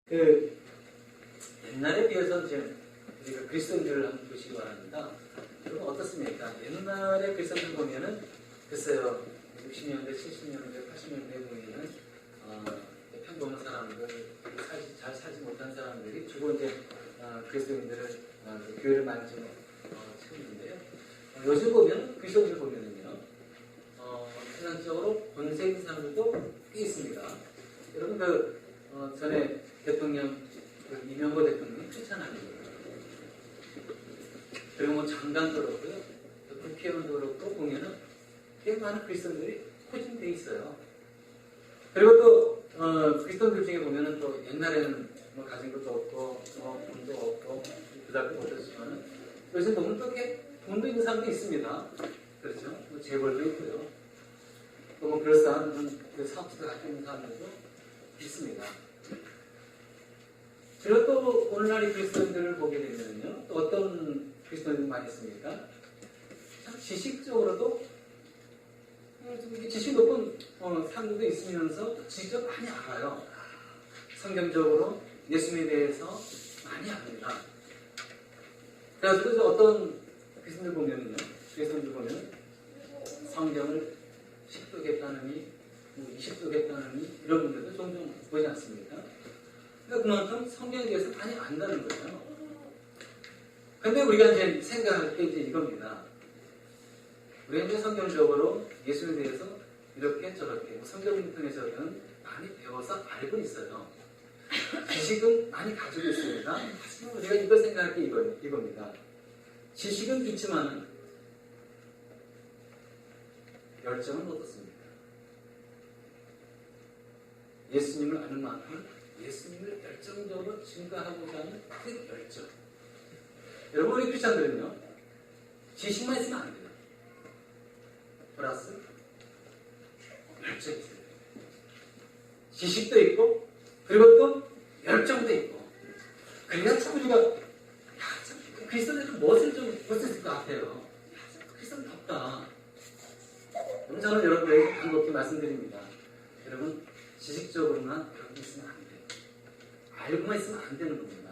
그 옛날에 비해서 이제 우리가 그리스도인들을 한번 보시기 바랍니다. 여러분 어떻습니까? 옛날에 그리스도인들 보면은 글쎄요 60년대, 70년대, 80년대 보면은 평범한 사람들, 잘 살지 못한 사람들이 주로 이제 그리스도인들을 교회를 많이 좀 채우는데요. 요즘 보면 그리스도인들 보면은요 세상적으로 권세 있는 사람들도 꽤 있습니다. 여러분 전에 대통령 이명박 대통령이 추천합니다. 그리고 뭐 장관도 그렇고요, 또 국회의원도 그렇고 보면은 꽤 많은 그리스도인들이 포진되어 있어요. 그리고 또 그리스도인들 중에 보면은 또 옛날에는 뭐 가진 것도 없고 돈도 없고 그다음에 못했지만은 요즘 보면 또 꽤 돈도 있는 사람도 있습니다. 그렇죠? 뭐 재벌도 있고요. 또 뭐 그럴싸한 사업도 갖고 있는 사람들도 있습니다. 그리고 또 오늘날의 그리스도인들을 보게 되면요, 또 어떤 그리스도인들이 많이 있습니까? 참 지식적으로도 지식 높은 사람들도 있으면서 지식적으로 많이 알아요. 성경적으로 예수님에 대해서 많이 압니다. 그래서 어떤 그리스도인들 보면 성경을 10도 겠다느니 20도 겠다느니 이런 분들도 종종 보지 않습니까? 그러니까 그만큼 성경에 대해서 많이 안다는 거예요. 근데 우리가 이제 생각할 게 이제 이겁니다. 우리가 이제 성경적으로 예수에 대해서 이렇게 저렇게 성경을 통해서는 많이 배워서 알고 있어요. 지식은 많이 가지고 있습니다. 하지만 우리가 이걸 생각할 게 이겁니다. 지식은 있지만 열정은 어떻습니까? 예수님을 아는 만큼 예수님을 열정적으로 증거하고자 하는 그 열정. 여러분 우리 크리스찬들은요 지식만 있으면 안 돼요. 플러스 열정이 있어요. 지식도 있고 그리고 또 열정도 있고. 그래야 참 우리가 그리스도인들은 무엇을 좀 볼 수 있을 것 같아요. 그리스도는 덥다. 저는 여러분에게 간곡히 말씀드립니다. 여러분 지식적으로만 여러분 있으면 안 돼요. 알고만 있으면 안 되는 겁니다.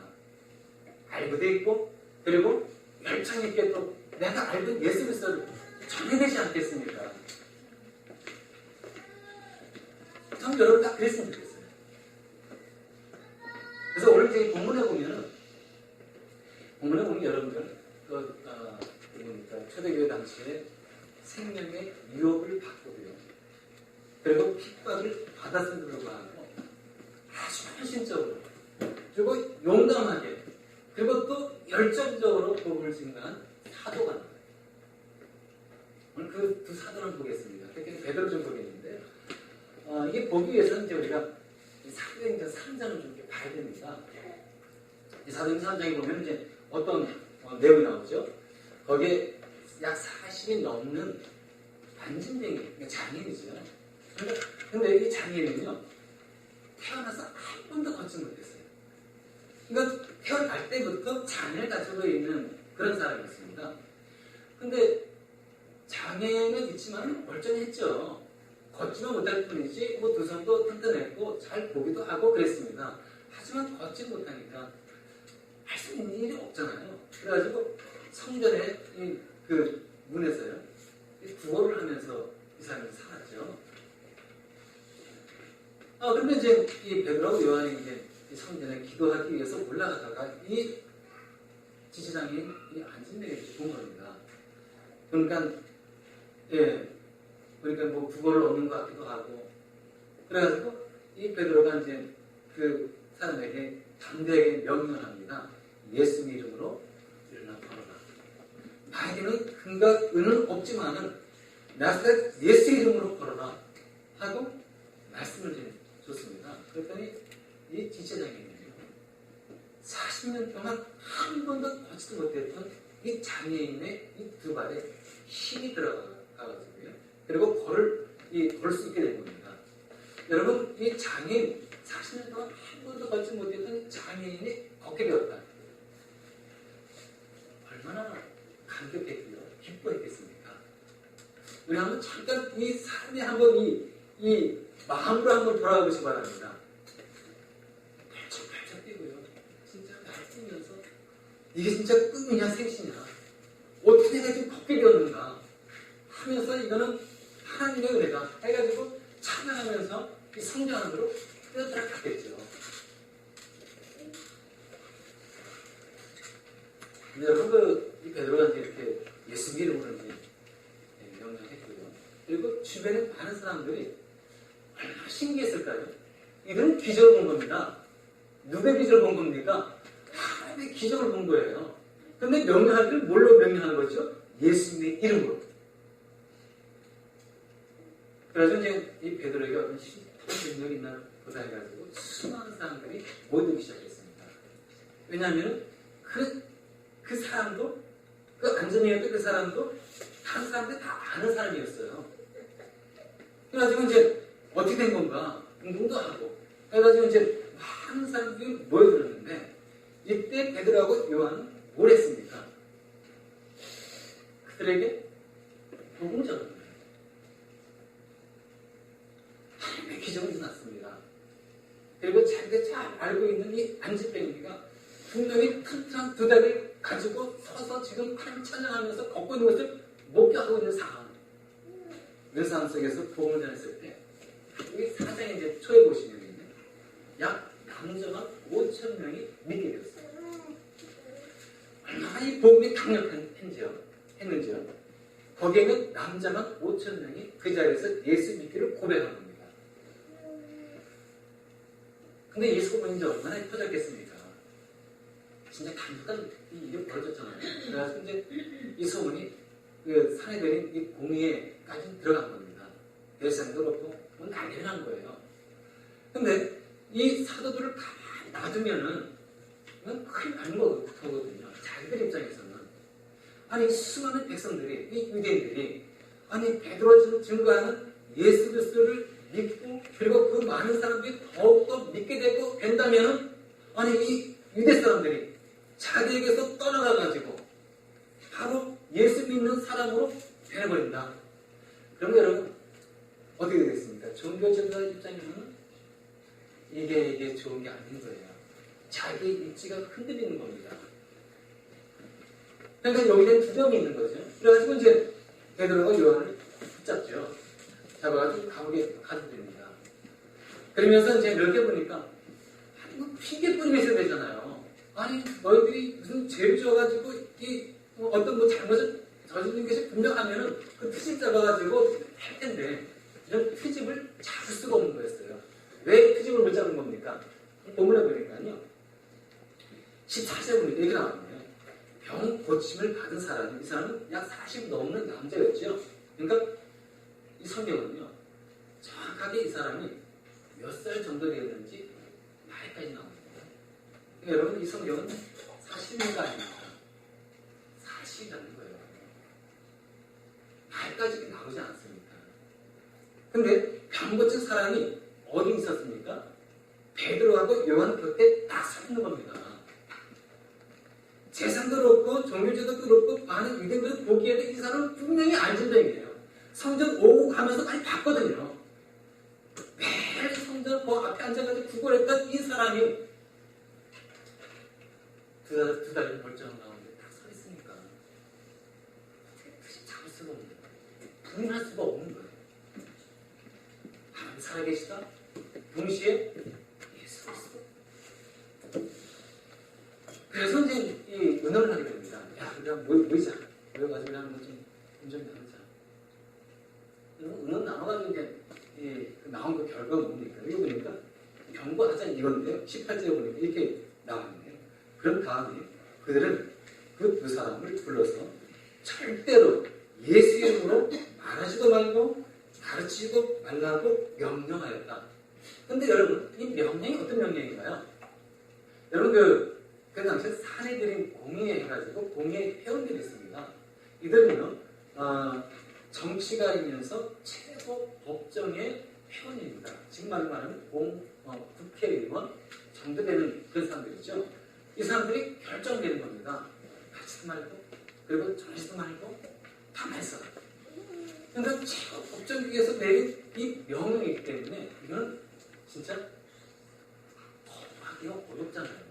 알고도 있고 그리고 열정 있게 또 내가 알던 예수 그리스도를 전해내지 않겠습니까? 전 여러분 다 그랬으면 좋겠어요. 그래서 오늘 이제 본문에 보면 여러분들 초대교회 당시에 생명의 유혹을 받고요. 그리고 핍박을 받았음에도 불구하고 아주 헌신적으로 그리고 용감하게 그리고 또 열정적으로 복음을 증거한 사도가 나와요. 오늘 그 두 사도를 보겠습니다. 특히 베드로 좀 보겠는데 이게 보기 위해서는 이제 우리가 사도행전 3장을 좀 이렇게 봐야 됩니다. 이 사도행전 3장에 보면 이제 어떤 내용이 나오죠? 거기에 약 40이 넘는 반진뱅이, 장애인이죠. 근데 이 장애인은요, 태어나서 한 번도 걷지 못했어요. 그러니까 태어날 때부터 장애를 가지고 있는 그런 사람이었습니다. 근데 장애는 있지만 멀쩡했죠. 걷지만 못할 뿐이지, 두 손도 튼튼했고, 잘 보기도 하고 그랬습니다. 하지만 걷지 못하니까 할 수 있는 일이 없잖아요. 그래가지고 성전에 그 문에서요, 구걸을 하면서 이 사람이 살았죠. 근데 이제 이 베드로하고 요한이 이제 성전에 기도하기 위해서 올라가다가 이 지체장애인 이 안진뱅이를 본 겁니다. 그러니까 뭐 구걸을 얻는 것 같기도 하고 그래가지고 이 베드로가 이제 그 사람에게 담대하게 명령합니다. 예수님 이름으로 일어나 걸어라. 나에게는 금과 은은 없지만은 나사렛 예수 이름으로 걸어라 하고 말씀을 줬습니다. 그랬더니 이 지체장애인이요 40년 동안 한 번도 걷지도 못했던 이 장애인의 이 두 발에 힘이 들어가가지고요. 그리고 걸을 수 있게 된 겁니다. 여러분 이 장애인 40년 동안 한 번도 걷지 못했던 장애인이 걷게 되었다. 얼마나 감격했고요. 기뻐했겠습니까? 우리 한번 잠깐 이 삶에 한번 이 마음으로 한번 돌아가보시기 바랍니다. 이게 진짜 꿈이냐 생시냐, 어떻게 내가 지금 걷게 되었는가 하면서 이거는 하나님의 은혜다 해가지고 찬양하면서 이 성령 안으로 뛰어들어가겠죠. 여러분, 이 베드로가 이제 이렇게 예수 이름으로 이제 명령했고요. 그리고 주변에 많은 사람들이 얼마나 신기했을까요? 이들은 기적을 본 겁니다. 누구의 기적을 본 겁니까? 하나님의 기적을 본 거예요. 근데 명령할 때는 뭘로 명령하는 거죠? 예수님의 이름으로. 그래서 이제 이 베드로에게 어떤 신통한 능력이 있나 보다 해가지고 수많은 사람들이 모이기 시작했습니다. 왜냐하면 그 사람도, 그 안전이었던 그 사람도 다른 사람들이 다 아는 사람이었어요. 그래가지고 이제 어떻게 된 건가 궁금도 하고, 그래가지고 이제 많은 사람들이 모여들었는데, 이때 베드로하고 요한은 뭘 했습니까? 그들에게 복음을 전합니다. 하나님의 기적이 일어났습니다. 그리고 자기가 잘 알고 있는 이 안지병이가 분명히 튼튼한 두 다리를 가지고 서서 지금 하나님 찬양하면서 걷고 있는 것을 목격하고 있는 상황. 이런 상황 속에서 복음을 전했을 때, 여기 사장에 이제 초에 보시면 약 남자만 5천 명이 믿게 되었어요. 얼마나 이 복음이 했는지요. 거기에는 남자만 5천 명이 그 자리에서 예수 믿기를 고백한 겁니다. 근데 예수 복음이 이제 얼마나 퍼졌겠습니까? 진짜 단독한 일이 벌어졌잖아요. 그래서 이제 이 소문이 그 산에 내린 이 공의에까지 들어간 겁니다. 대상도 그렇고 뭐 난리가 난 거예요. 근데 이 사도들을 가만히 놔두면은 이건 큰일 나는 거거든요. 자기들 입장에서는. 아니 수많은 백성들이, 이 유대인들이 아니 베드로가 증거하는 예수 그리스도를 믿고, 그리고 그 많은 사람들이 더욱더 믿게 되고 된다면은, 아니 이 유대 사람들이 자기에게서 떠나가가지고 바로 예수 믿는 사람으로 되어버린다. 그럼 여러분 어떻게 되겠습니까? 종교전자 입장에서는 이게 좋은 게 아닌 거예요. 자기 입지가 흔들리는 겁니다. 그러니까 여기에 두려움이 있는 거죠. 그래가지고 이제 베드로가 요한을 붙잡죠. 잡아가지고 감옥에 가둬둡니다. 그러면서 이제 이렇게 보니까 아니 핑계 뿌리면서 되잖아요. 아니 너희들이 무슨 죄를 지어가지고 이 어떤 뭐 잘못을 저지른 것이 분명하면은 그 트집 잡아가지고 할 텐데 이런 트집을 잡을 수가 없는 거였어요. 왜 트집을 못 잡은 겁니까? 본문에 보니까요. 14절 보니까 이렇게 나왔네요. 병 고침을 받은 사람이, 이 사람은 약 40 넘는 남자였죠. 그러니까 이 성경은요. 정확하게 이 사람이 몇 살 정도 되었는지 나이까지 나옵니다. 그러니까 여러분 이 성경은 40년가 아닙니까? 사실이라는 거예요. 나이까지 나오지 않습니다. 근데 병 고친 사람이 어디 있었습니까? 베드로하고 요한 곁에 딱 서 있는 겁니다. 재산도 그렇고 종교제도 그렇고 많은 유대인들 보기에는 이 사람은 분명히 안전병이에요. 성전 오고 가면서 많이 봤거든요. 매일 성전 그 앞에 앉아가지고 구걸했던 이 사람이 두 다리 멀쩡한 가운데 딱 서 있으니까 잡을 수가 없는 거예요. 부인할 수가 없는 거예요. 하나님 살아계시다. 동시에 예수 그리스도. 그래서 이제 이 의논을 하게 됩니다. 야, 우리가 모이자. 모여가지고 우리 한번 좀 나누자. 의논 나눠가지고 이제 나온 그 결과가 뭡니까? 여기 보니까 경고하자 이건데요. 18절에 보니까 이렇게 나왔네요. 그런 다음에 그들은 그 두 사람을 불러서 절대로 예수 이름으로 말하지도 말고 가르치지도 말라고 명령하였다. 근데 여러분, 이 명령이 어떤 명령인가요? 여러분, 그 당시에 사내들인 공의회 해가지고 공의회 회원들이 있습니다. 이들은요, 정치가이면서 최고 법정의 회원입니다. 지금 말하면 국회의원 정도 되는 그런 사람들이죠. 이 사람들이 결정되는 겁니다. 하지도 말고, 그리고 정치도 말고, 가만히 있어라. 그러니까 최고 법정국에서 내린 이 명령이기 때문에 이건 진짜 거부하기가 어렵잖아요.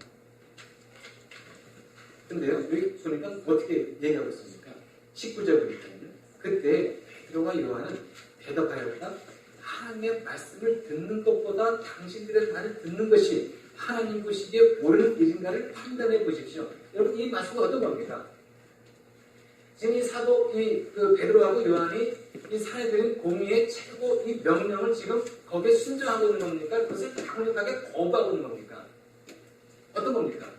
근데요, 여기 보니까 어떻게 얘기하고 있습니까? 19절 보니까요. 그때 베드로와 요한은 대답하였다. 하나님의 말씀을 듣는 것보다 당신들의 말을 듣는 것이 하나님 보시기에 옳은 일인가를 판단해 보십시오. 여러분, 이 말씀은 어떤 겁니까? 지금 이 사도, 그 베드로하고 요한이 이 사회적인 공의의 최고 이 명령을 지금 거기에 순종하고 있는 겁니까? 그것을 강력하게 거부하고 있는 겁니까? 어떤 겁니까?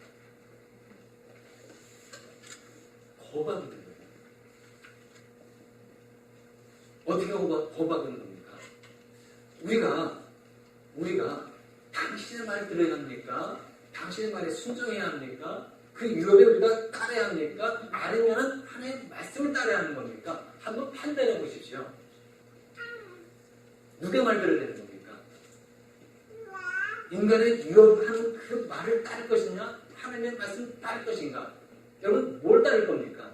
거부하고 있는 거예요. 어떻게 거부하고 있는 겁니까? 우리가 당신의 말을 들어야 합니까? 당신의 말에 순종해야 합니까? 그 유업에 우리가 따라야 합니까? 아니면 하나님의 말씀을 따라야 하는 겁니까? 한번 판단해 보십시오. 누구의 말 들어야 되는 겁니까? 인간의 유업하는 그 말을 따를 것이냐? 하나님의 말씀을 따를 것인가? 여러분, 뭘 따를 겁니까?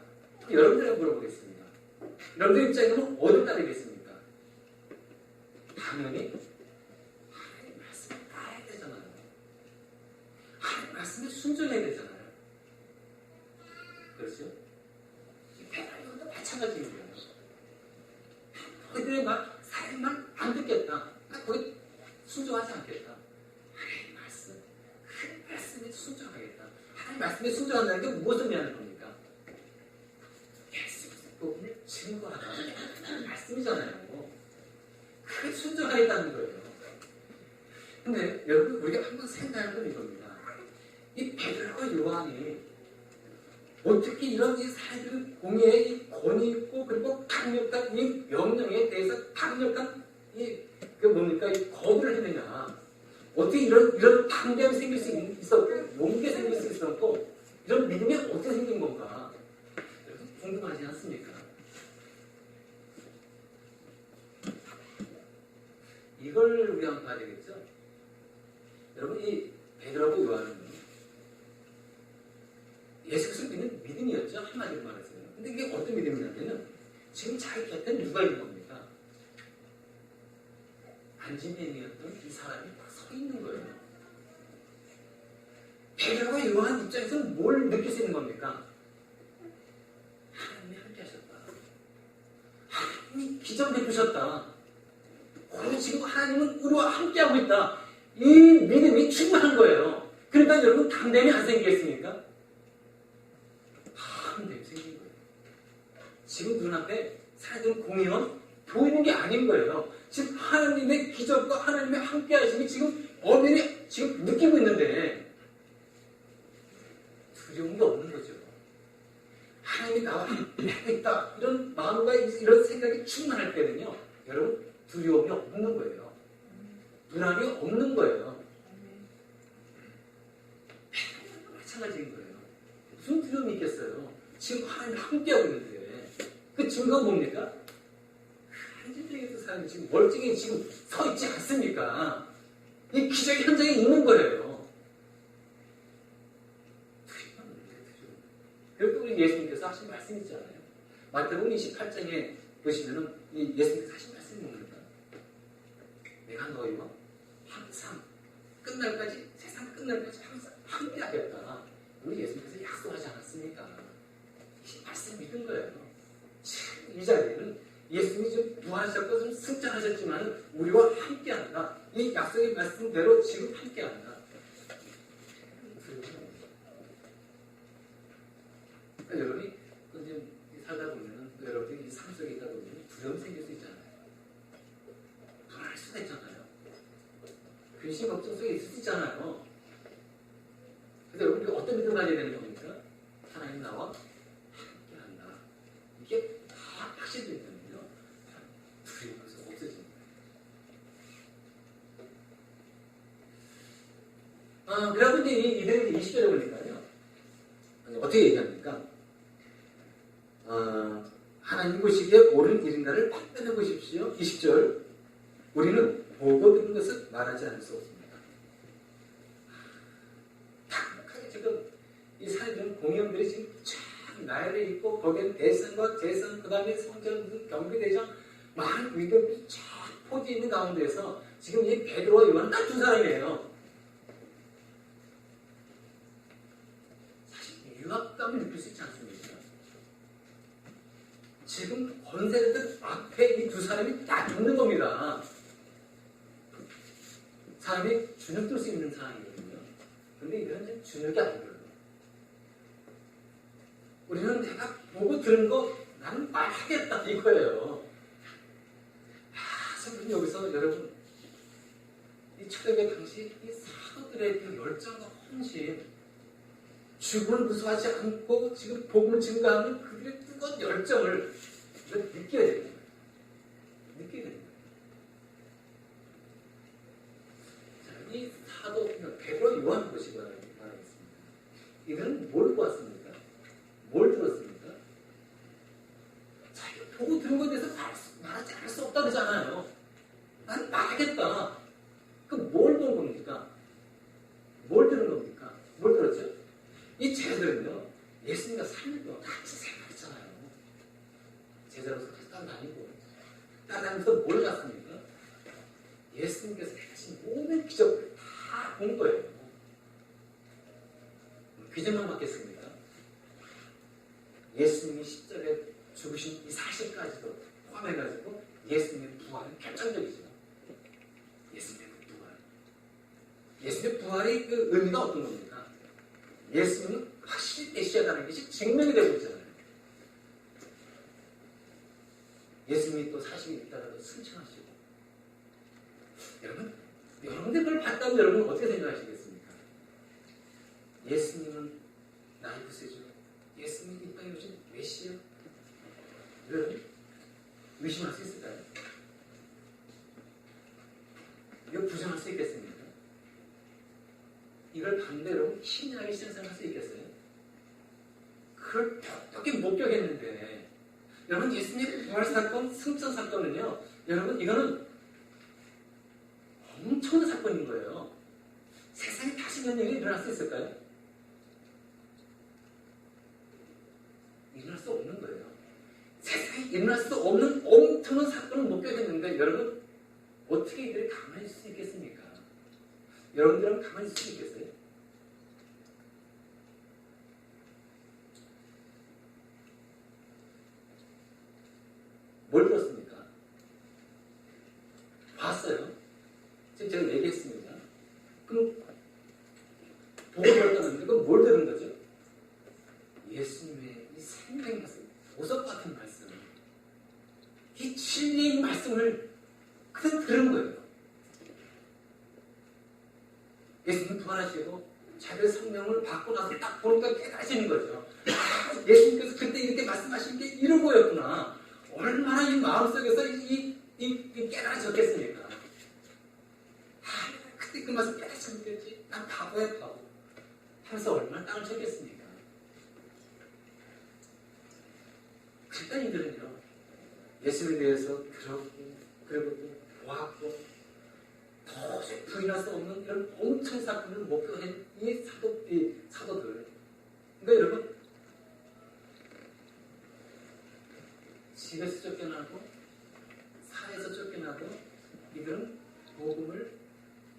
여러분들에게 물어보겠습니다. 여러분들 입장에서는 어디를 따르겠습니까? 당연히 하나님의 말씀을 따라야 되잖아요. 하나님의 말씀에 순종해야 되잖아요. 그렇죠? 베드로도 마찬가지인 거예요. 너희들의 말, 사람의 말 안 듣겠다. 나 거기 순종하지 않겠다. 하나님의 말씀, 그 말씀에 순종하겠다. 하나님의 말씀에 순종한다는 게 무엇을 의미하는 겁니까? 예수의 복음을 증거하는 말씀이잖아요. 그게 순종하겠다는 거예요. 근데 여러분, 우리가 한번 생각할 건 이겁니다. 이 베드로와 요한이 어떻게 이런 이 사회적인 공의에 이 권위 있고 그리고 강력한 이 명령에 대해서 강력한 이 거부를 했느냐? 어떻게 이런 강경이 생길 수 있었고 용기가 생길 수 있었고 이런 믿음이 어떻게 생긴 건가? 여러분 궁금하지 않습니까? 이걸 우리 한번 봐야 되겠죠? 여러분, 이 베드로하고 요한은 예수 그리스도를 믿는 믿음이었죠. 한마디로 말해서요. 근데 이게 어떤 믿음이냐면 지금 자기 곁에 누가 있는 겁니까? 안진뱅이였던 이 사람이 딱 서 있는 거예요. 베드로와 요한 입장에서는 뭘 느낄 수 있는 겁니까? 하나님이 함께 하셨다. 하나님이 기적 베푸셨다. 지금 하나님은 우리와 함께하고 있다. 이 믿음이 충만한 거예요. 그러니까 여러분 담대함이 안 생기겠습니까? 담대함이 생긴 거예요. 지금 눈앞에 사회적 공의는 보이는 게 아닌 거예요. 지금 하나님의 기적과 하나님의 함께하심이 지금 엄연히 지금 느끼고 있는데 두려운 게 없는 거죠. 하나님이 나와 함께 있다. 이런 마음과 이런 생각이 충만할 때는요. 여러분 두려움이 없는 거예요. 불안이 없는 거예요. 마찬가지인 거예요. 무슨 두려움이 있겠어요? 지금 하나님 함께하고 있는데 그 증거가 뭡니까? 한진적인 사람이 지금 멀쩡히 지금 서 있지 않습니까? 이 기적의 현장에 있는 거예요. 그리고 우리 예수님께서 하신 말씀 있잖아요. 마태복음 28장에 보시면은 이 예수님께서 하신 말씀이 뭡니까? 내가 너희와 항상 끝날까지 세상 끝날까지 항상 함께 하겠다. 우리 예수님께서 약속하지 않았습니까? 이 말씀 믿은 거예요. 이 자리에는 예수님이 좀 부활하셨고 좀 승천하셨지만 우리와 함께한다. 이 약속의 말씀대로 지금 함께한다. 그러니까 여러분이 이제 살다 보면은 여러분이 이 삶 속에 있다 보면 두려움 생길 수 있잖아요. 불안할 수가 있잖아요. 근심 걱정 속에 있을 수 있잖아요. 그래서 여러분이 어떤 믿음 가져야 되는 겁니까? 하나님 나와 함께한다. 이게 다 확신되거든요. 두려움에서 없어집니다. 그래서 이제 이들이 20절에 보니까요. 어떻게 얘기합니까? 하나님 보시기에 옳은 일인가를 판단해 보십시오. 20절. 우리는 보고 들은 것을 말하지 않을 수 없습니다. 강력하게 지금 이 사회적인 공연들이 지금 쫙 나열해 있고 거기에는 대선과 재선, 그 다음에 성전, 경비대장 많은 위급이 쫙 포지 있는 가운데서 지금 이 베드로와 요한은 딱 두 사람이에요. 사실 유압감을 지금 권세자들 앞에 이 두 사람이 딱 있는 겁니다. 사람이 주눅들 수 있는 상황이거든요. 그런데 이거는 주눅이 아니거든요. 우리는 내가 보고 들은 거 나는 말하겠다 이거예요. 선생님 여기서 여러분 이 초대교회 당시 이 사도들의 그 열정과 헌신, 죽음을 무서워하지 않고 지금 복음을 증거하는 그들의 뜨거운 열정을 느껴야 됩니다. 느껴야 됩니다. 자, 이 사도 베드로 요한 보시기 바라겠습니다. 이들은 뭘 보았습니까? 뭘 들었습니까? 자기가 보고 들은 것에 대해서 말하지 않을 수 없다 그러잖아요. 난 말하겠다. 그럼 뭘 본 겁니까? 뭘 들은 겁니까? 뭘 들었죠? 이 제자들은요, 예수님과 3일 동안 같이 생활했잖아요. 제자로서 같이 따라다니고, 따라다니면서 뭘 봤습니까? 예수님께서 하신 모든 기적을 다 본 거예요. 기적만 받겠습니다. 예수님이 십자가에 죽으신 이 사실까지도 포함해가지고 예수님의 부활은 결정적이죠. 예수님의 부활. 예수님의 부활의 그 의미가 어떤 겁니까? 예수님은 확실히 메시아라는 것이 증명이 되고 있잖아요. 예수님이 또 사실이 있다라도 승천하시고. 여러분, 여러분들 그걸 봤다면 여러분은 어떻게 생각하시겠습니까? 예수님은 나의 구세주, 예수님이 이 땅에 오신 메시아. 여러분, 의심할 수 있을까요? 이거 부정할 수 있겠습니까? 이걸 반대로 신약에 신앙할 수 있겠어요? 그걸 어떻게 목격했는데, 여러분 예수님의 부활 사건, 승천 사건은요, 여러분 이거는 엄청난 사건인 거예요. 세상에 다시 이런 일이 일어날 수 있을까요? 일어날 수 없는 거예요. 세상에 일어날 수 없는 엄청난 사건을 목격했는데 여러분 어떻게 이들이 가만히 있을 수 있겠습니까? 여러분들은 가만히 있을 수 있겠어요? 뭘 들었습니까? 봤어요. 지금 제가 얘기했습니다. 그럼 보고 들었다는데 그럼 뭘 들은 거죠? 예수님의 이 생명의 말씀, 보석 같은 말씀, 이 진리의 말씀을 그냥 들은 거예요. 예수님 부활하시고 자기의 성령을 받고 나서 딱 보니까 깨달으시는 거죠. 예수님께서 그때 이렇게 말씀하신 게 이런 거였구나. 얼마나 이 마음속에서 이 깨달아졌겠습니까? 그때 그 말씀 깨달아졌겠지. 난 바보야 바보. 하면서 얼마나 땅을 쳤겠습니까? 그딴 이들은요, 예수님에 대해서 들었고, 그리고 또 보았고, 도저히 부인할 수 없는 이런 엄청난 사건을 목격한 이 사도들. 그러니까 여러분, 집에서 쫓겨나고, 사회에서 쫓겨나도 이들은 복음을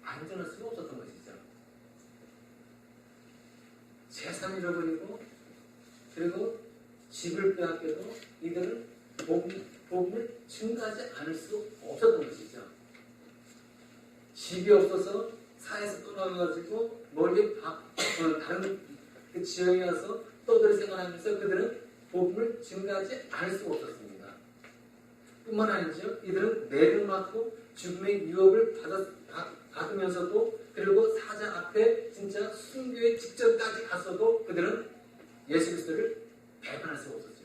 안 전할 수가 없었던 것이죠. 재산 잃어버리고, 그리고 집을 빼앗겨도 이들은 복음을 증가하지 않을 수 없었던 것이죠. 집이 없어서 사회에서 떠나가지고 멀리 다른 그 지역에 가서 떠들이 생활하면서 그들은 복음을 증가하지 않을 수가 없었습니다. 뿐만 아니죠. 이들은 매를 맞고 죽음의 유혹을 받으면서도 그리고 사자 앞에 진짜 순교의 직전까지 갔어도 그들은 예수 그리스도를 배반할 수가 없었죠.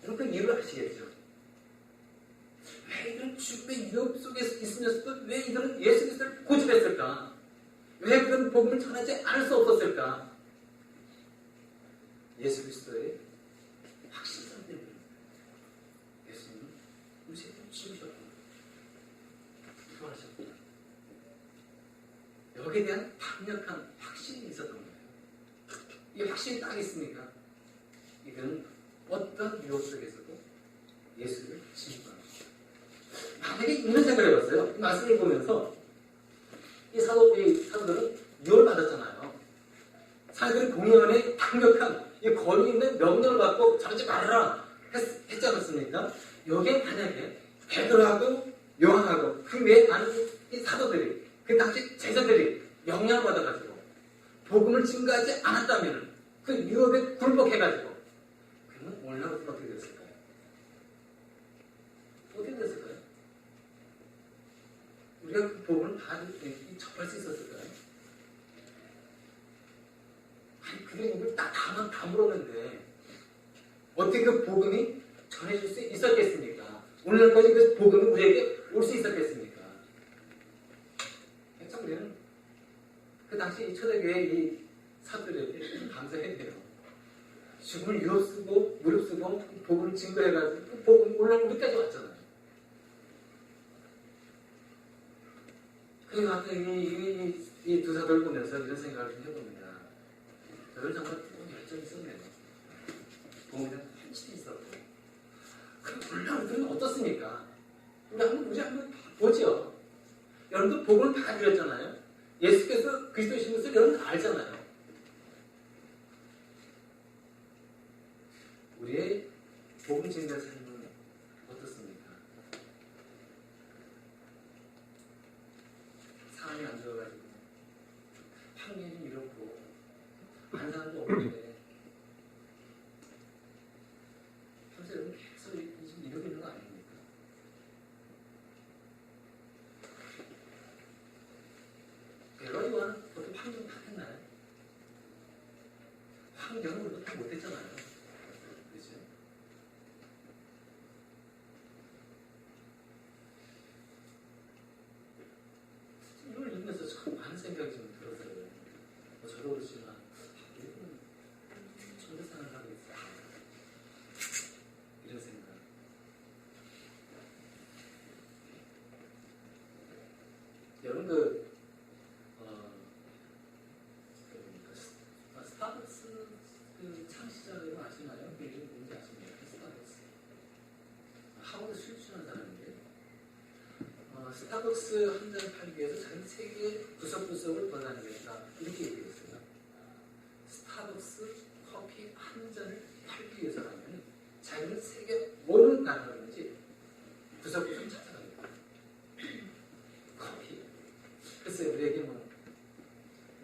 여러분 그 이유를 아시겠죠? 왜 이들은 죽음의 유혹 속에 있으면서도 왜 이들은 예수 그리스도를 고집했을까? 왜 그런 복음을 전하지 않을 수 없었을까? 예수 그리스도의 확신성 때문에 예수님은 우리 세상을 지우셨구나. 부활하셨구나. 여기에 대한 강력한 확신이 있었던 거예요. 이 확신이 딱 있으니까 이들은 어떤 유혹 속에서도 예수를 증거합니다. 만약에 이런 생각을 해봤어요. 이 말씀을 보면서 이 사도들은 유혹을 받았잖아요. 사도들은 공의 안에 강력한 이 권위 있는 명령을 받고 저러지 말아라 했지 않았습니까? 여기에 만약에 베드로하고 요한하고 그 외에 많은 이 사도들이 그 당시 제자들이 영향을 받아가지고 복음을 증거하지 않았다면 그 유업에 굴복해가지고 그러면 오늘날은 어떻게 됐을까요? 어떻게 됐을까요? 우리가 그 복음을 접할 수 있었을까요? 아니 그게 이걸 다 물었는데 어떻게 그 복음이 전해질 수 있었겠습니까? 오늘날까지 그 복음이 우리에게 올 수 있었겠습니까? 참 우리는 그 당시 이 초대교회 이 사도들에게 감사해야 돼요. 죽음을 유업쓰고 무릎쓰고 복음을 증거해가지고 그 복음이 오늘날 우리까지 왔잖아요. 그래서 이 두 사도를 보면서 이런 생각을 좀 해봅니다. 저는 정말 열정이 있었네요. 복음에 대한 한치도 있었고. 그럼 오늘날 우리는 어떻습니까? 우리 한번 보죠. 여러분도 복음을 다 드렸잖아요. 예수께서 그리스도이신 것을 여러분 다 알잖아요. 우리의 복음 증거의 삶은 어떻습니까? 상황이 안 좋아가지고 환경이 좀 이렇고 안 사람도 없는데 평소에 여러분 계속 지금 이러고 있는 거 아닙니까? 베드로 요한은 보통 환경 다 했나요? 환경은 우리도 다 못했잖아요. 그렇죠? 이걸 읽으면서 참 많은 생각이 좀 들었어요. 저도 그렇지만 우리는 천대생활을 하고 있어요. 이런 생각. 여러분 스타벅스 그 창시자를 아시나요? 그 이름 뭔지 아시나요? 스타벅스. 하버드 출신한 사람인데 스타벅스 한 잔 팔기 위해서 자기 세계 구석구석을 돌아다니겠다 이렇게 얘기했어요. 스타벅스 커피 한 잔을 팔기 위해서라면 자기는 세계 어느 나라든지 구석구석 찾아가겠다. 커피. 글쎄 우리에게 뭐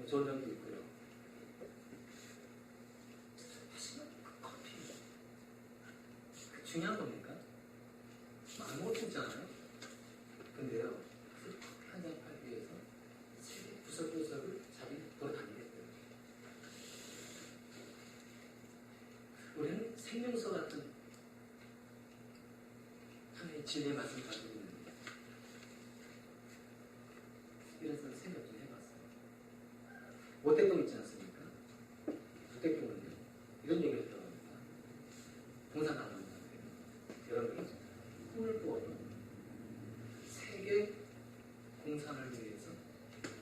좋은 점도 있고요. 하지만 그 커피 중요한 겁니까? 아무것도 있잖아요. 근데요, 그 커피 한 잔 팔기 위해서 세계 구석구석을 자기 돌아다니겠대요. 우리는 생명서 같은 하나의 진리의 말씀을 가지고 있는데 이런 생각 좀 해봤어요. 모택동 있지 않습니까? 모택동은요, 이런 얘기를 했다고 합니다. 공산당원들한테 여러분이 꿈을 꾸어도 세계 공산을 위해서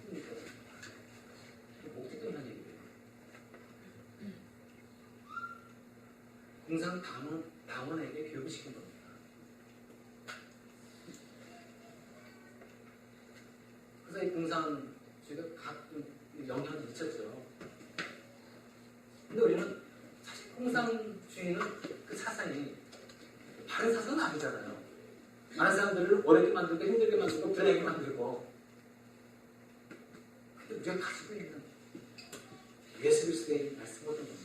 꿈을 꿔야 됩니다. 모택동이라는 얘기예요. 공산당원에게 교육을 시킨 겁니다. 그래서 이 공산주의가 가끔 영향을 미쳤죠. 근데 우리는 사실 공산주의는 그 사상이 바른 사상은 아니잖아요. 많은 사람들을 어렵게 만들고 힘들게 만들고 불행하게 만들고. 근데 우리가 가지고 있는 예수 그리스도의 말씀은 어떤 겁니까?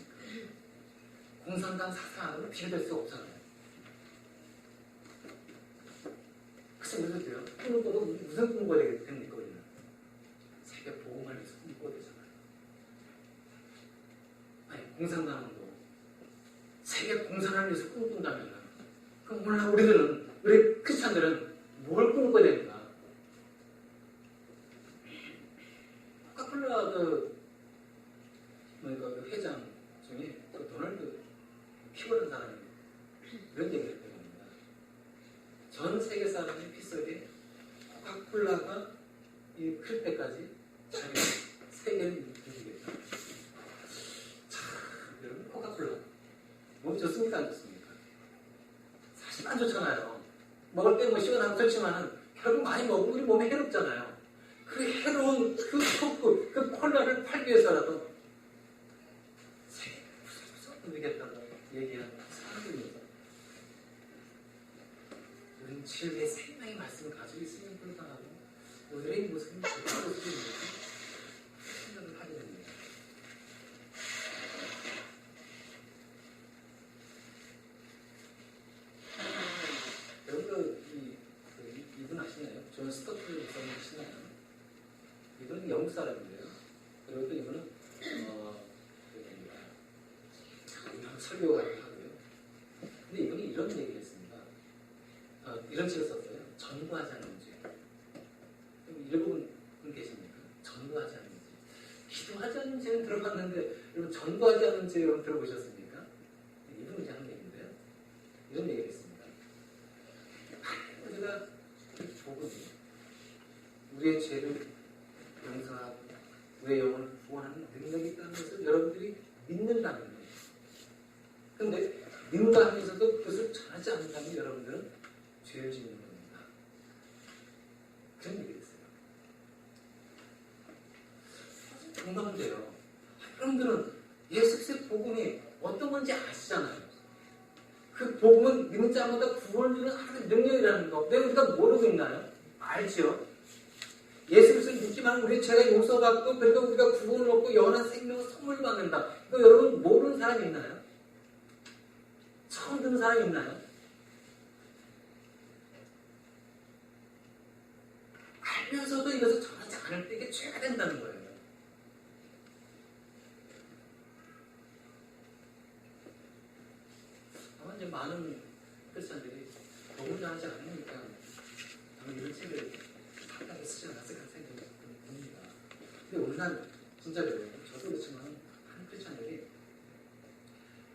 공산당 사상하고는 비교될 수 없잖아요. 글쎄 우리도 돼요. 꿈을 꿔도 무슨 꿈을 꿔야 됩니까? 우리는 세계 복음을 위해서 꿈을 꿔야 되잖아요. 아니 공산당도 세계 공산을 위해서 꿈을 꾼다면 그럼 오늘 우리 크리스찬들은 뭘 꿈을 꿔야 됩니까? 코카콜라 그 회장 중에 그 도널드 피고라는 사람이 그런 얘기를 했다고 합니다. 전 세계 사람의 피 속에 코카콜라가 클 때까지 자기가 세계를 이기겠다. 참, 여러분 코카콜라 몸이 좋습니까? 안 좋습니까? 사실 안 좋잖아요. 먹을 때 뭐 시원하고 좋지만은 결국 많이 먹으면 우리 몸에 해롭잖아요. 그 해로운 그 콜라를 팔기 위해서라도 세계 얘기한 사람들입니다. 우리는 진리의 생명의 말씀을 가지고 있으면 불구하고 우리의 모습은 그대로 모습이 생각을 하게 됩니다. 여러분 이분 아시나요? 존 스토트 목사님 아시나요? 이분은 영국 사람인데요. 그리고 또 이분은 설교가 하고요. 근데 이분이 이런 얘기를 했습니다. 이런 책을 썼어요. 전부하지 않은 죄. 읽어본 분 계십니까? 전부하지 않은 죄. 기도하지 않은 죄는 들어봤는데 여러분 전부하지 않은 죄 여러분 들어보셨습니까? 이분이 이제 하는 얘기인데요. 이런 얘기를 했습니다. 우리가 복음이 우리의 죄를 용서하고 우리의 영혼을 구원하는 능력이 있다는 것을 여러분들이 믿는다는 거예요. 근데 믿는다 하면서도 그것을 전하지 않는다면 여러분들은 죄를 짓는 겁니다. 그런 얘기를 했어요. 공감돼요. 여러분들은 예수 그리스도의 복음이 어떤 건지 아시잖아요. 그 복음은 믿는 자마다 구원을 주는 하나님의 능력이라는 거. 왜 우리가 모르고 있나요? 알죠. 예수 그리스도를 믿기만 하면 우리의 죄가 용서받고 그리고 우리가 구원을 얻고 영원한 생명을 선물 받는다. 이거 여러분 모르는 사람이 있나요? 처음 듣는 사람이 있나요? 알면서도 이것을 전하지 않을 때 이게 죄가 된다는 거예요. 아마 이제 많은 크리스천들이 복음을 전하지 않으니까 아마 이런 책을 갖다가 쓰지 않았을까 생각이 듭니다. 근데 오늘날 진짜로 저도 그렇지만 한 크리스천들이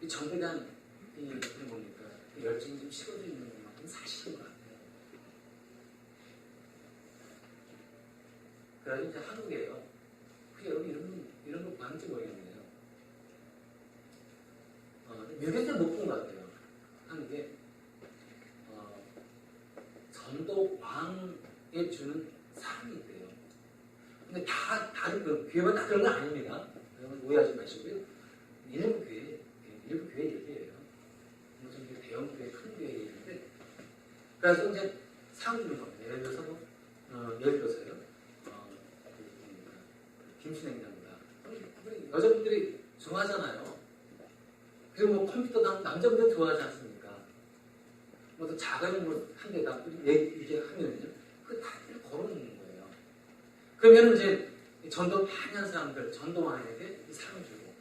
이 정부에 대한 이 뭡니까? 열정이 좀 식어져 있는 것만큼 사실인 것 같아요. 그래서 이제 한국에요. 여러분 이런 거 많은지 모르겠네요. 미국에서 못 본 것 같아요. 한국에 전도 왕에 주는 상이 있대요. 근데 다른 그 교회만 다 그런 건 아닙니다. 여러분 오해하지 마시고요. 일부 교회 얘기예요. 대형 교회, 큰 교회 얘기인데, 그래서 이제 상 주는 겁니다. 예를 들어서요. 김치냉장고다. 여자분들이 좋아하잖아요. 그리고 뭐 컴퓨터도 남자분들 좋아하지 않습니까? 뭐 또 자가용 한 대다 이게 하면은요, 그 타이틀을 걸어놓는 거예요. 그러면 이제 전도 많이 한 사람들, 전도왕에게 상을 주고,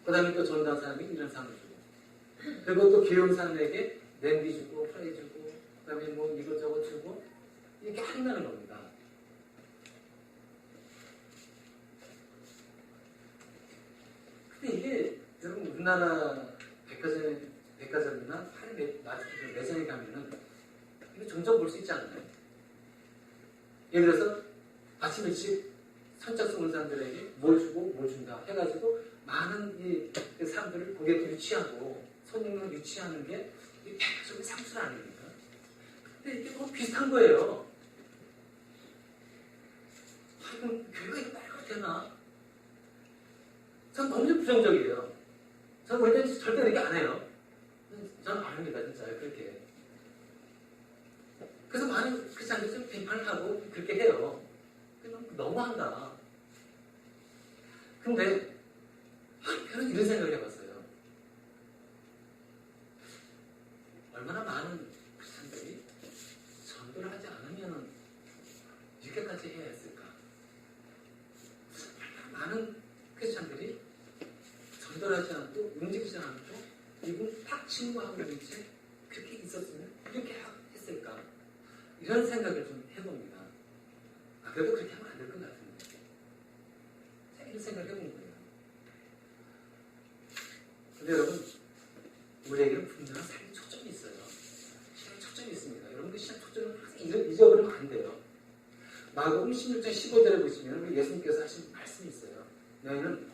그 다음에 또 전도한 사람이 이런 상을 주고, 그리고 또 귀여운 사람에게 냄비 주고, 프라이 주고, 그 다음에 뭐 이것저것 주고, 이렇게 한다는 겁니다. 근데 이게, 여러분, 우리나라 백화점이나 매장에 가면은, 이거 점점 볼 수 있지 않나요? 예를 들어서, 아침 일찍 선착순 온 사람들에게 뭘 주고, 뭘 준다 해가지고, 많은 이 사람들을 고객들이 취하고, 손님을 유치하는 게 백화점의 상술 아닙니까? 근데 이게 뭐 비슷한 거예요. 그럼 교회가 이거 말도 되나? 전 너무 부정적이에요. 저는 원래 절대 그렇게 안 해요. 저는 안 합니다, 진짜. 그렇게. 그래서 많은 크리스찬들이 좀 비판을 하고 그렇게 해요. 너무한다. 근데 저는 이런 생각을 해봤어요. 얼마나 많은 크리스찬들이 전도를 하지 않으면 이렇게까지 해야 했을까? 얼마나 많은 크리스찬들이 전도를 하지 않고 움직이지 않고 이분 딱 친구하고 있지 그렇게 있었으면 이렇게 했을까? 이런 생각을 좀 해봅니다. 그래도 그렇게 하면 안 될 것 같은데. 이런 생각을 해본 거예요. 근데 여러분, 우리에게는 분명한 삶의 초점이 있어요. 신앙의 초점이 있습니다. 여러분들 신앙 초점을 항상 잊어버리면 안 돼요. 마가복음 16장 15절에 보시면 예수님께서 하신 말씀이 있어요. 너희는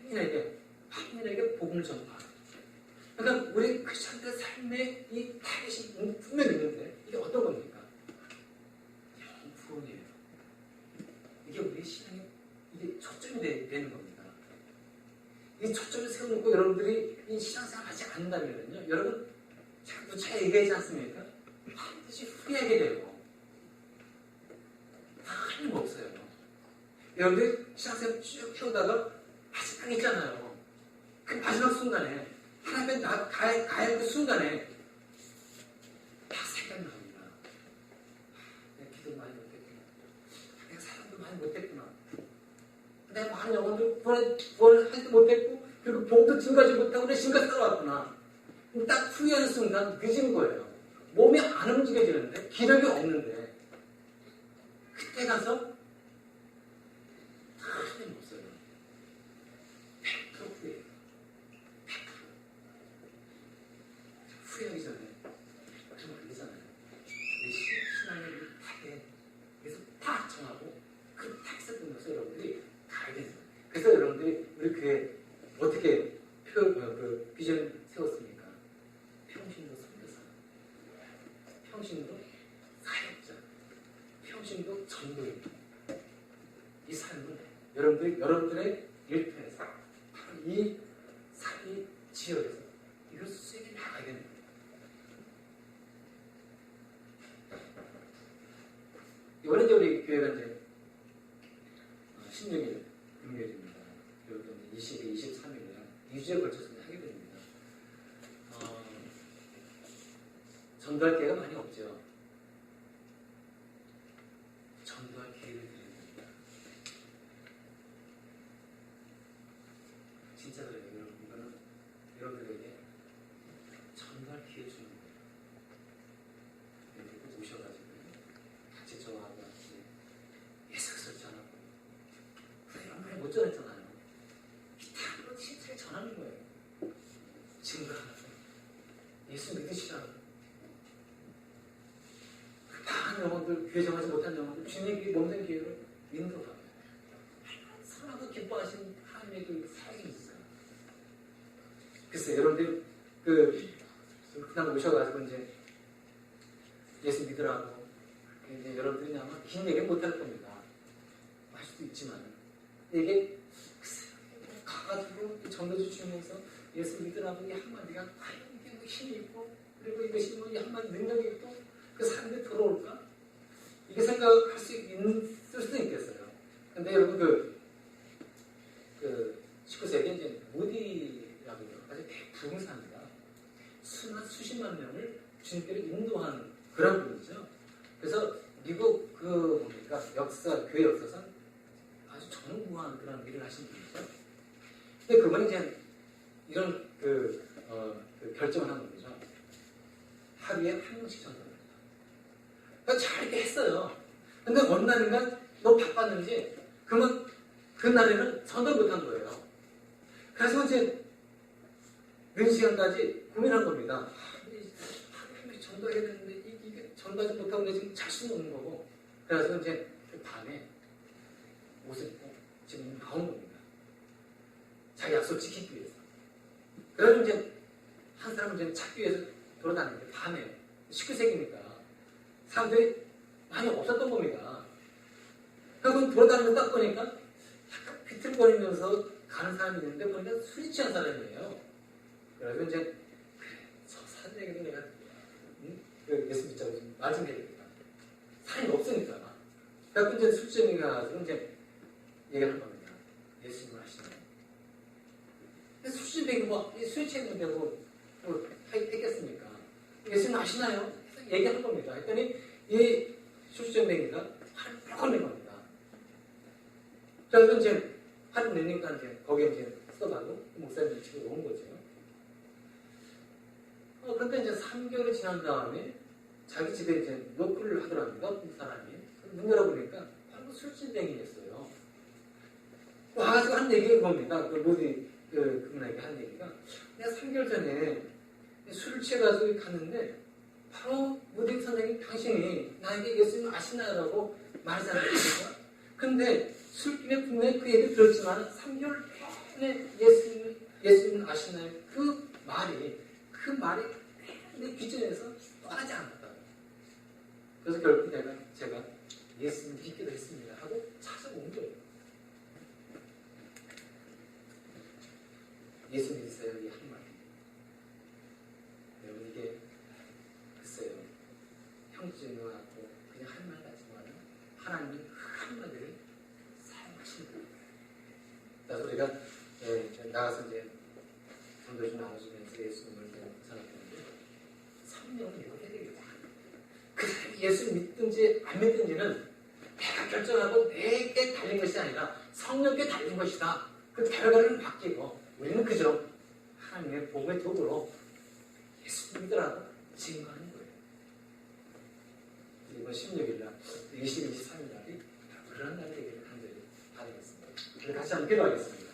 만민에게 복음을 전파하라. 그러니까 우리 크리스천들의 삶에 이 타겟이 분명히 있는데 이게 어떤 겁니까? 구원이에요. 이게 우리 신앙의 초점이 되는 겁니다. 이 초점을 세워놓고 여러분들이 이 신앙생활 하지 한다면요, 여러분 자꾸 잘 얘기하지 않습니까? 반드시 후회하게 돼요. 틀림없어요. 여러분들 신앙생활 쭉 키우다가 마지막 있잖아요. 그 마지막 순간에 하나님 가야 할 그 순간에 다 생각납니다. 내가 기도 많이 못했구나. 내가 사랑도 많이 못했구나. 내가 많은 영혼들 구원하지도 못했고 그리고 복도 증가하지 못하고 내 심가 살아왔구나. 딱 후회하는 순간 늦은 거예요. 몸이 안 움직여지는데 기력이 없는데 그때 가서 틀림없어요. 100% 후회해요. 100%. 후회하기 전에 그러면 안 되잖아요. 내 신앙을 타게 그래서 다 정하고 그 탁스 끝나서 여러분들이 가야 되는 거예요. 그래서 여러분들이 우리 교회 어떻게 그 비전을 세웠습니까? 평신도 선교사, 평신도 사역자, 평신도 전도인. 이 삶을 여러분들의 일터에서 이 사기 지역에서 이걸 수행해 나가야 되는 거예요. 이번에 이제 우리 교회가 이제 16일 금요일입니다. 그리고 또 20일, 23일에 2주에 걸쳐서 하게 됩니다. 전도할 기회가 많이 없죠. 전도할 기회를 드리는 겁니다. 진짜 그래요. 이거는 여러분들에게 전도할 기회 주는 거예요. 이렇게 오셔가지고 같이 저하고 같이 예수를 전하고 이런 말 못 전했잖아요. 기타로 진짜 전하는 거예요. 증거하는 예수 믿으시라고. 다한 영혼들, 교회 정하지 못한 영혼들, 주님의 몸된 기회를 인도하고 사랑하고 기뻐하신 하나님의 그 사랑이 있어요. 글쎄, 여러분들 그냥 오셔가지고 이제 예수 믿으라고 이제 여러분들이 아마 긴 얘기는 못할 겁니다. 할 수도 있지만 이게 글쎄 가가지고 전도주 주면서 예수 믿으라고 이 한마디가 과연 이게 뭐 힘이 있고 그리고 이것이 뭐 이 한마디 능력이 있고 그 사람들이 들어올까? 이게 생각할 수 있을 수도 있겠어요. 근데 여러분 그 19세기에 이제 무디라고 해요. 아주 대부흥사입니다. 수십만 명을 주님께로 인도한 그런 분이죠. 그래서 미국 교회 역사상 아주 전무후한 그런 일을 하신 분이죠. 근데 그분이 이제 이런 결정을 한 거죠. 하루에 한 명씩 전도합니다. 그러니까 잘 이렇게 했어요. 근데 어느 날인가 너무 바빴는지 그러면 그 날에는 전도를 못한 거예요. 그래서 이제 늦은 시간까지 고민한 겁니다. 하루에 전도해야 되는데 이게 전도하지 못하고 지금 잘 수는 없는 거고. 그래서 이제 밤에 옷을 입고 지금 나온 겁니다. 자기 약속 지키기 위해서. 그래서 이제 한 사람은 이제 찾기 위해서 돌아다니는데 밤에 19세기니까 사람들이 많이 없었던 겁니다. 그래서 돌아다니면서 딱 보니까 약간 비틀거리면서 가는 사람이 있는데 보니까 술이 취한 사람이에요. 그래서 이제 그래, 저 사람에게도 내가 예수 믿자고 말 좀 해야겠다. 사람이 없으니까. 그래서 이제 술집에 가서 이제 얘기를 한 겁니다. 예수님을 아시나요? 술집에 술 취했는데 했겠습니까? 예수님 아시나요? 얘기하는 겁니다. 했더니 이 술집쟁이가 화를 펄 낸 겁니다. 그래서 이제 화를 내니까 이제 거기에 이제 써가고 목사님이 집에 온 거죠. 그런데 이제 3개월이 지난 다음에 자기 집에 이제 노크를 하더랍니다. 그 사람이. 문 열어보니까 바로 술집쟁이였어요. 와가지고 한 얘기가 그겁니다. 그분에게 한 얘기가 내가 3개월 전에 술을 취해가지고 갔는데 바로 무디 선생님 당신이 나에게 예수님 아시나요라고 말하잖아요. 근데 술김에 분명히 그 얘기를 들었지만 3개월 내내 예수님 아시나요? 그 말이 내 귀전에서 떠나지 않았다. 그래서 결국 제가 예수님 믿기도 했습니다 하고 찾아온 거예요. 예수 믿으세요 이 한마디. 기도 좀 나눠주면서 예수님을 생각했는데 성령을 믿어야 되겠다. 그 예수 믿든지 안 믿든지는 내가 결정하고 내게 달린 것이 아니라 성령께 달린 것이다. 그 결과는 바뀌고 우리는 그저 하나님의 복의 도구로 예수 믿으라고 증거하는 거예요. 이번 16일날 20, 23일날이 그런 날이 되기를 간절히 바라겠습니다. 같이 한번 기도하겠습니다.